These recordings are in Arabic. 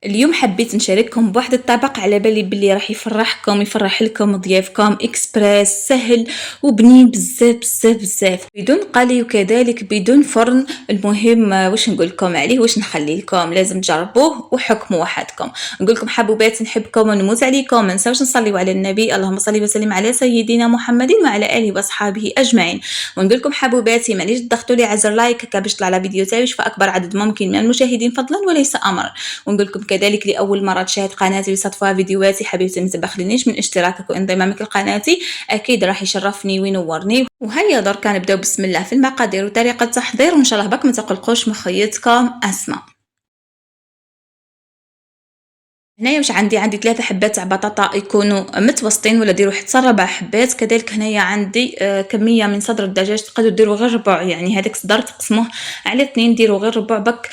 اليوم حبيت نشارككم بواحد الطبق على بالي بلي راح يفرحكم يفرح لكم ضيافكم اكسبريس سهل وبنين بزاف بزاف بزاف بدون قلي وكذلك بدون فرن. المهم واش نقول لكم عليه واش نخلي لكم لازم تجربوه وحكموا وحدكم. نقول لكم حبوبات نحبكم ونموت عليكم. ما نساوش نصليوا على النبي اللهم صل وسلم على سيدنا محمد وعلى اله واصحابه اجمعين. ونقول لكم حبوباتي مانيش تضغطوا لي على زر لايك هكا باش طلع لا فيديو تاعي فاكبر عدد ممكن من المشاهدين فضلا وليس امر. ونقول لكم كذلك لأول مرة تشاهد قناتي ويصادفها فيديوهاتي حبيبتي ما تبخلينيش من اشتراكك وانضمامك لقناتي أكيد راح يشرفني وينورني. وهيا درك نبداو بسم الله في المقادير وطريقة التحضير وإن شاء الله بك ما تقلقوش مخيتكم أسماء. هنايا واش عندي 3 حبات تاع بطاطا يكونوا متوسطين ولا ديروا حتى 4 حبات. كذلك هنايا عندي كميه من صدر الدجاج تقدروا ديروا غير ربع، يعني هذاك صدر تقسموه على 2 ديروا غير ربع بك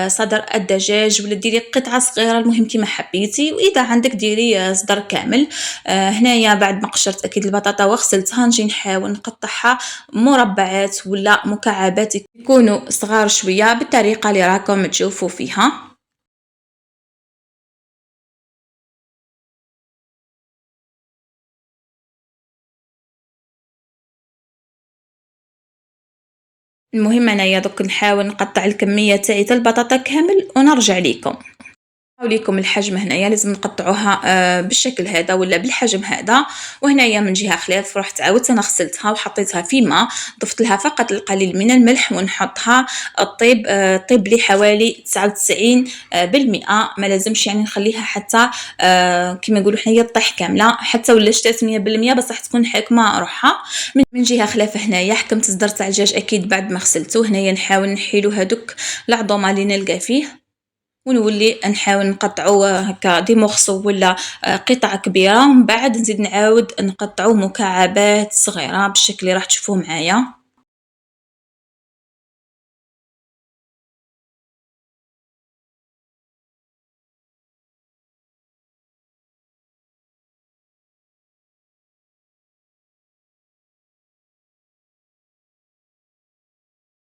صدر الدجاج ولا ديري قطعه صغيره المهم كيما حبيتي. واذا عندك ديري صدر كامل. هنايا بعد ما قشرت اكيد البطاطا وغسلتها نجي نحاول نقطعها مربعات ولا مكعبات يكونوا صغار شويه بالطريقه اللي راكم تشوفوا فيها. المهم انايا دوك نحاول نقطع الكميه تاعي تاع البطاطا كامل ونرجع ليكم. ليكم الحجم هنايا لازم نقطعوها بالشكل هذا ولا بالحجم هذا. وهنايا من جهه خلاف رحت عاودت انا غسلتها وحطيتها في ماء، ضفت لها فقط القليل من الملح ونحطها طيب طيب لي حوالي 99%. ما لازمش يعني نخليها حتى كما نقولوا حنايا طيح كامله حتى ولا شتات 100% بصح تكون حاكمه روحها. من جهه خلاف هنايا حكمت صدر تاع الدجاج اكيد بعد ما غسلته. هنايا نحاول نحيلو هذوك العظومه اللي نلقى فيه ونولي نحاول نقطعو هكا دي مورسو ولا قطع كبيره ومن بعد نزيد نعاود نقطعو مكعبات صغيره بالشكل اللي راح تشوفوه معايا.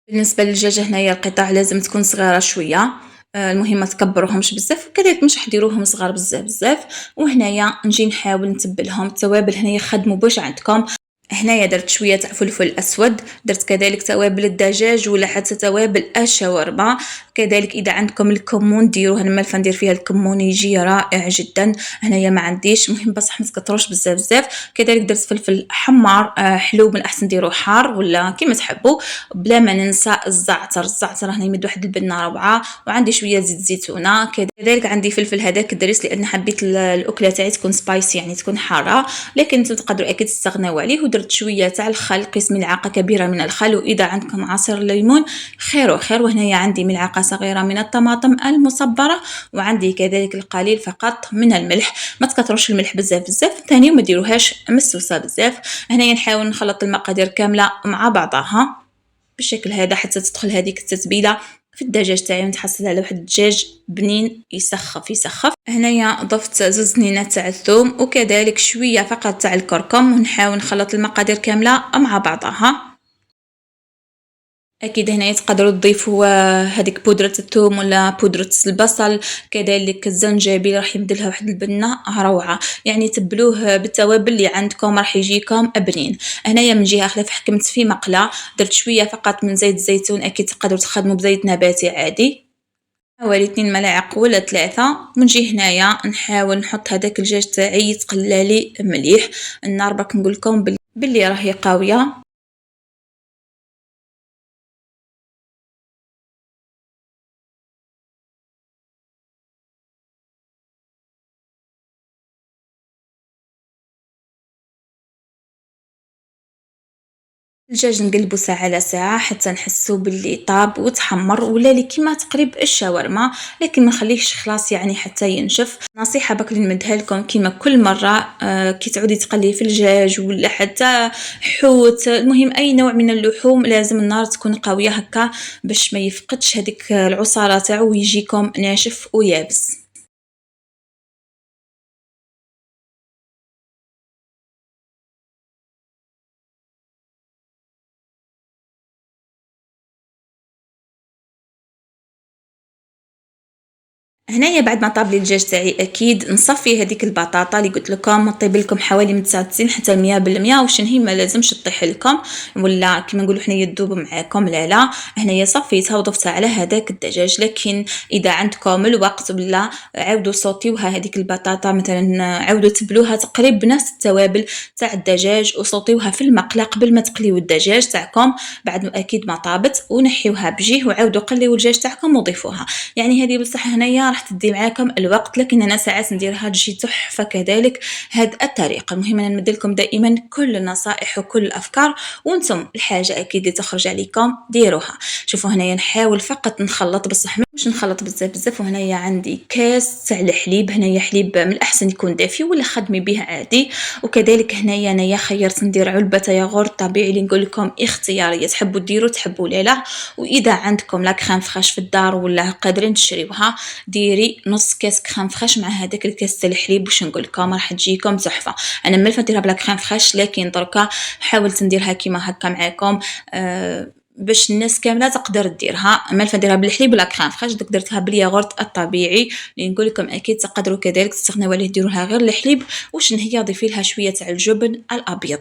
بالنسبه للدجاجه هنايا القطع لازم تكون صغيره شويه. المهم ما تكبروهمش بزاف وكذلك مش حديروهم صغار بزاف بزاف. وهنايا نجي نحاول نتبلهم. التوابل هنايا خدموا باش عندكم. هنايا درت شويه تاع فلفل اسود، درت كذلك توابل الدجاج ولا حتى توابل الشاورما. كذلك اذا عندكم الكمون ديروه، انا مالفه ندير فيها الكمون يجي رائع جدا. هنايا ما عنديش مهم بصح ما تكثروش بزاف بزاف. كذلك درت فلفل حمار حلو، من الاحسن ديروه حار ولا كيما تحبوا. بلا ما ننسى الزعتر راه يمد واحد البنه روعه. وعندي شويه زيت زيتونه. كذلك عندي فلفل هذاك الدريس لان حبيت الاكله تاعي تكون سبايسي يعني تكون حاره، لكن انتم تقدروا اكيد تستغناو عليه. ودرت شويه تاع الخل، قيس ملعقه كبيره من الخل، واذا عندكم عصير الليمون خير وخير. وهنايا عندي ملعقه صغيره من الطماطم المصبره، وعندي كذلك القليل فقط من الملح. ما تكثروش الملح بزاف بزاف ثاني وما ديروهاش مسوسه بزاف. هنايا نحاول نخلط المقادير كامله مع بعضها بالشكل هذا حتى تدخل هذيك التتبيله في الدجاج تاعي ونتحصل على واحد الدجاج بنين يسخف. هنايا ضفت زوز سنينات تاع الثوم وكذلك شويه فقط تاع الكركم ونحاول نخلط المقادير كامله مع بعضها. اكيد هنا تقدروا تضيفوا هذيك بودره الثوم ولا بودره البصل، كذلك الزنجبيل راح يمدلها واحد البنه روعه. يعني تبلوه بالتوابل اللي عندكم راح يجيكم بنين. هنايا من جهه خلاف حكمت في مقله، درت شويه فقط من زيت الزيتون، اكيد تقدروا تخدموا بزيت نباتي عادي حوالي 2 ملاعق ولا 3. ونجي هنايا نحاول نحط هذاك الدجاج تاعي يتقلى لي مليح. النار باك نقول لكم باللي راهي قاويه. الدجاج نقلبو ساعة على ساعة حتى نحسو باللي طاب وتحمر ولا لي كيما تقريب الشاورما، لكن ما نخليهش خلاص يعني حتى ينشف. نصيحة باك اللي نمدها لكم كيما كل مرة كي تعودي تقلي في الدجاج ولا حتى حوت، المهم اي نوع من اللحوم لازم النار تكون قوية هكا باش ما يفقدش هذيك العصارة تاعو ويجيكم ناشف ويابس. هنايا بعد ما طاب لي الدجاج تاعي اكيد نصفي هذيك البطاطا اللي قلت لكم طيب لكم حوالي من 99 حتى 100%، وش هي ما لازمش تطيح لكم ولا كيما نقولوا حنايا تذوب معاكم، لا هنايا صفيتها وضفتها على هذاك الدجاج. لكن اذا عندكم الوقت ولا عاودوا صوتيوها هذيك البطاطا مثلا، عاودوا تبلوها تقريبا بنفس التوابل تاع الدجاج وصوتيوها في المقله قبل ما تقليو الدجاج تاعكم بعد اكيد ما طابت، ونحيوها بجيه وعاودوا قليو الدجاج تاعكم وضيفوها. يعني هذه بصح هنايا راح تدي معاكم الوقت، لكن انا ساعات نديرها تجي تحفه كذلك هاد الطريقه. المهم انا نمد لكم دائما كل النصائح وكل الافكار، وانتم الحاجه اكيد اللي تخرج عليكم ديروها. شوفوا هنايا نحاول فقط نخلط بصح مش نخلط بزاف بزاف. وهنايا عندي كاس تاع الحليب، هنايا حليب من الاحسن يكون دافي ولا خدمي به عادي. وكذلك هنايا انايا خيرت ندير علبه ياغورت طبيعي اللي نقول لكم اختياريه، تحبوا ديروا تحبوا لا. واذا عندكم لا كريم فريش في الدار ولا قادرين تشريوها ديري نص كاس كريم فريش مع هذاك الكاس تاع الحليب، واش نقول لكم راح تجيكم تحفه. انا ملفه نديرها بلا كريم فريش، لكن دركا حاولت نديرها كيما هكا معاكم باش الناس كامله تقدر ديرها. ملفه نديرها بالحليب ولا كريم فريش، درتها بالياغورت الطبيعي اللي نقول لكم اكيد تقدروا كذلك تستغنوا عليه ديروا لها غير الحليب. واش هي ضيفي لها شويه تاع الجبن الابيض.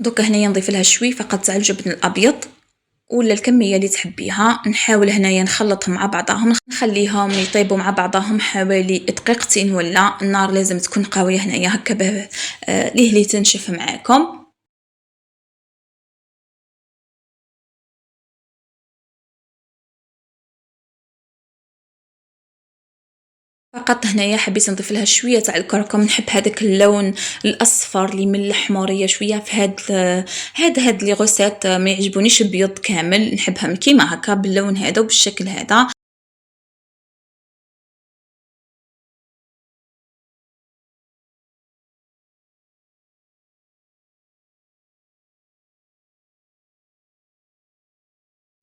دوكا هنايا نضيف لها شوي فقط تاع الجبن الابيض ولا الكميه اللي تحبيها. نحاول هنايا نخلطهم مع بعضهم، نخليهم يطيبوا مع بعضهم حوالي دقيقتين، ولا النار لازم تكون قويه هنايا هكا ليه لي تنشف معاكم. فقط هنايا حبيت نضيف لها شويه تاع الكركم، نحب هذاك اللون الاصفر اللي ملح موريه شويه في هاد لي غوسيت ما يعجبونيش بيض كامل، نحبهم كيما هكا باللون هذا وبالشكل هذا.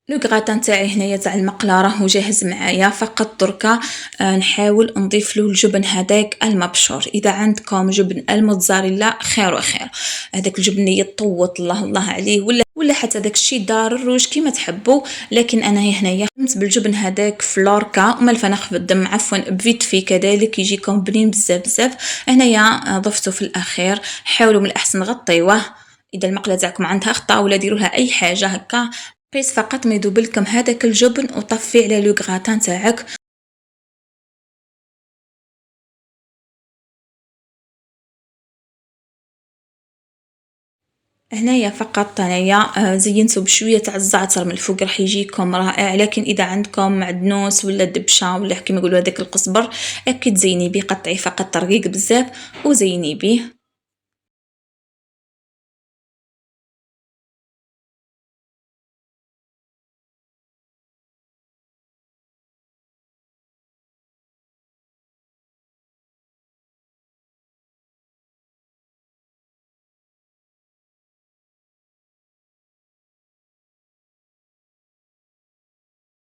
لو غراتان تاعي هنايا تاع المقله راهو جاهز معايا، فقط دركا نحاول نضيف له الجبن هذاك المبشور. اذا عندكم جبن الموتزاريلا خير وخير، هذاك الجبن اللي يطوط الله الله عليه، ولا حتى داك الشيدار الروج كيما تحبوا. لكن انا هنايا خدمت بالجبن هذاك فلوركا وملفه نخف الدم عفوا بفيت في كذلك يجيكم بنين بزاف بزاف. هنايا ضفته في الاخير، حاولوا من الاحسن غطيوه اذا المقله تاعكم عندها اخطاء ولا ديروا لها اي حاجه هكا قيس فقط ما يذوب لكم هذاك الجبن وطفي على لو غراتان تاعك. هنايا فقط انايا زينته بشويه تاع الزعتر من الفوق راح يجيكم رائع. لكن اذا عندكم معدنوس ولا دبشه ولا كيما يقولوا هذاك القزبر اكيد زيني بيه، قطعي فقط رقيق بزاف وزيني بيه.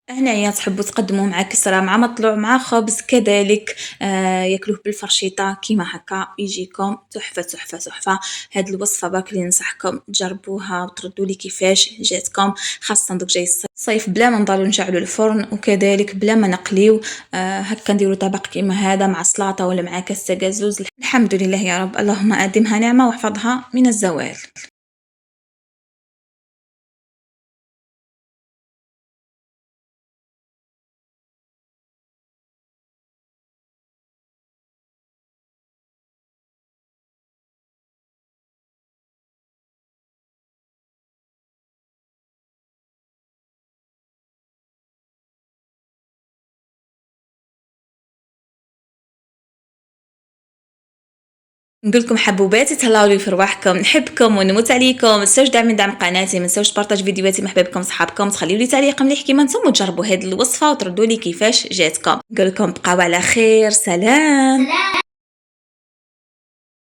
هنايا تحبوا تقدموه مع كسرة مع مطلوع مع خبز كذلك ياكلوه بالفرشيطة كيما هكا يجيكم تحفة تحفة تحفة. هاد الوصفة برك اللي ننصحكم تجربوها وتردوا لي كيفاش جاتكم، خاصة دوك جاي الصيف بلا ما نضلوا نشعلوا الفرن وكذلك بلا ما نقليو. هكا نديروا طبق كيما هذا مع سلطة ولا مع كاس غازوز. الحمد لله يا رب، اللهم ادمها نعمة واحفظها من الزوال. نقول لكم حبوباتي تهلاو لي في رواحكم، نحبكم ونموت عليكم. ما تنساوش دعم قناتي، ما تنساوش تبارطاج فيديوهاتي مع حبايبكم صحابكم، تخليو لي تعليق مليح كيما نتوما وتجربوا هذه الوصفه وتردوا لي كيفاش جاتكم. نقول لكم بقاو على خير، سلام.